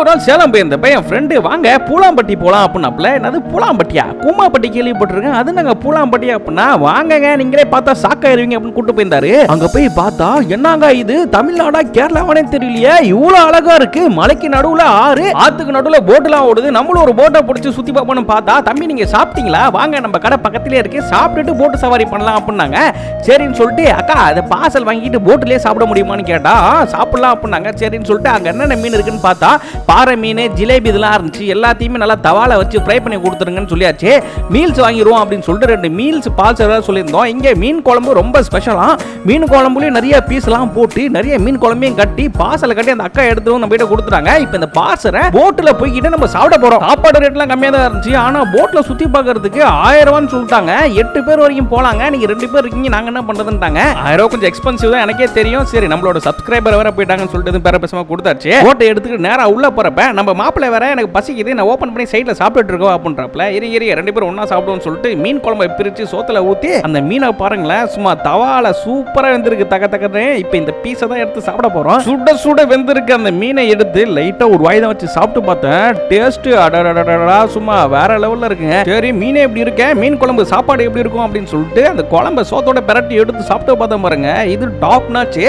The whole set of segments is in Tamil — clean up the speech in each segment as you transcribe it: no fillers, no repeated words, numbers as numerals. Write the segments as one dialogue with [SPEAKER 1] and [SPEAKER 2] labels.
[SPEAKER 1] ஒரு நாள் சேலம் போயிருந்தப்ப என் ஃப்ரெண்டு வாங்க பூலாம்பட்டி போலாம் அப்படின்னாப்ல. என்னது பூலாம்பட்டியா? கூமாப்பட்டி கேள்விப்பட்டிருக்கேன், அது நாங்க பூலாம்பட்டி அப்படின்னா வாங்கங்க நீங்களே பார்த்தா சாக்காயிருவீங்க அப்படின்னு கூட்டு போயிருந்தாரு. அங்க போய் பார்த்தா என்னங்க இது தமிழ்நாடா கேரளாவானே தெரியலையே, இவ்வளவு அழகா இருக்கு. மலைக்கு நடுவுல ஆறு, ஆத்துக்கு நடுவுல போட்டுலாம் ஓடுது. நம்மளும் ஒரு போட்டை பிடிச்சி சுத்தி பார்ப்போம்னு பார்த்தா, தம்பி நீங்க சாப்பிட்டீங்களா, வாங்க நம்ம கடை பக்கத்திலே இருக்கு, சாப்பிட்டுட்டு போட்டு சவாரி பண்ணலாம் அப்படின்னாங்க. சரின்னு சொல்லிட்டு அக்கா அதை பார்சல் வாங்கிட்டு போட்டுலயே சாப்பிட முடியுமான்னு கேட்டா சாப்பிடலாம் அப்படின்னாங்க. சரின்னு சொல்லிட்டு அங்க என்னென்ன மீன் இருக்குன்னு பார்த்தா பாறை மீன், ஜிலேபி இதெல்லாம் இருந்துச்சு. எல்லாத்தையுமே நல்லா தவால வச்சு ஃப்ரை பண்ணி கொடுத்துருங்கன்னு சொல்லியாச்சு. மீல்ஸ் வாங்கிடுவோம் அப்படின்னு சொல்லிட்டு 2 மீல்ஸ் பார்சல் சொல்லியிருந்தோம். இங்கே மீன் குழம்பு ரொம்ப ஸ்பெஷலா, மீன் குழம்புலயும் நிறைய பீஸ்லாம் போட்டு நிறைய மீன் குழம்பையும் கட்டி பார்சலை கட்டி அந்த அக்கா எடுத்து நம்ம கிட்ட கொடுத்துட்டாங்க. இப்போ இந்த பார்சலை போட்டில் போய்கிட்டு நம்ம சாப்பிட போறோம். சாப்பாடு ரேட்லாம் கம்மியாக தான் இருந்துச்சு, ஆனா போட்டில் சுத்தி பார்க்கறதுக்கு 1000 ரூபான்னு சொல்லிட்டாங்க. 8 பேர் வரைக்கும் போலாங்க, நீங்க 2 பேர் இருக்கீங்க, நாங்க என்ன பண்றதுன்ட்டாங்க. 1000 ரூபாய் கொஞ்சம் எக்ஸ்பென்சிவ் தான் எனக்கே தெரியும். சரி நம்மளோட சப்ஸ்கிரைபர் வேற போயிட்டாங்கன்னு சொல்லிட்டு பேர பேசாம கொடுத்தாச்சு. போட்டை எடுத்துட்டு நேரா உள்ள போறப்ப நம்ம மாப்பிள்ளை வேற எனக்கு பசிக்குது, நான் ஓபன் பண்ணி சைடுல சாப்பிட்டுட்டு இருக்கோம் அப்படின்றப்பல இரு 2 பேரும் ஒண்ணா சாப்பிடுவோம்னு சொல்லிட்டு மீன் குழம்பை பிரிச்சு சோத்துல ஊத்தி அந்த மீனை பாருங்களேன் சும்மா தவால சூப்பரா வெந்திருக்கு தக்க தக்கன்னு. இப்போ இந்த பீஸை தான் எடுத்து சாப்பிட போறோம். சுட சுட வெந்திருக்கு அந்த மீனை எடுத்து லைட்டா ஒரு வாய் தான் வச்சு சாப்பிட்டு பார்த்தேன். டேஸ்ட் அடடடடா சும்மா வேற லெவல்ல இருக்குங்க. சரி மீனே எப்படி இருக்க, மீன் குழம்பு சாப்பாடு எப்படி இருக்கும் அப்படின்னு சொல்லிட்டு அந்த குழம்பை சோத்தோட பிரட்டி எடுத்து சாப்பிட்டு பார்த்தேன் பாருங்க. இது டாப் நாச்.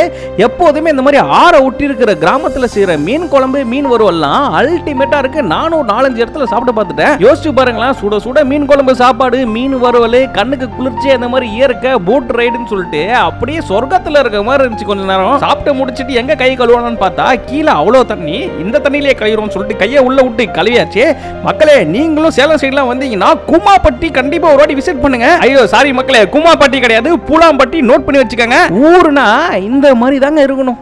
[SPEAKER 1] எப்போதுமே இந்த மாதிரி ஆற ஒட்டி இருக்கிற கிராமத்துல செய்யற மீன் குழம்பு மீன் வறுவல்லாம் அல்டிமேட்டா இருக்கு. நானும் 4-5 இடத்துல சாப்பிட்டு பார்த்துட்டேன். யோசிச்சு பாருங்களேன், சுட சுட மீன் குழம்பு சாப்பாடு, மீன் வறுவல், கண்ணுக்கு குளிர்ச்சி, அந்த மாதிரி இயற்கை போட் ரைடுன்னு சொல்லிட்டு அப்படியே சொர்க்கத்துல இருக்க மாதிரி இருந்துச்சு. கொஞ்ச நேரம் சாப்பிட்டு முடிச்சிட்டு எங்க கை கழுவணும்னு பார்த்தா கீழே அவ்வளவு தண்ணி, இந்த தண்ணியிலே கழுவுறோம்னு சொல்லிட்டு கையை உள்ள விட்டு கழுவியாச்சு. மக்களே நீங்களும் சேலம் சைட்லாம் வந்தீங்கன்னா கூமாப்பட்டி கண்டிப்பா ஒரு வாட்டி விசிட் பண்ணுங்க. ஐயோ சாரி மக்களே, கூமாப்பட்டி கிடையாது பூலாம்பட்டி, நோட் பண்ணி வச்சுக்கோங்க. ஊருனா இந்த மாதிரி தாங்க இருக்கணும்.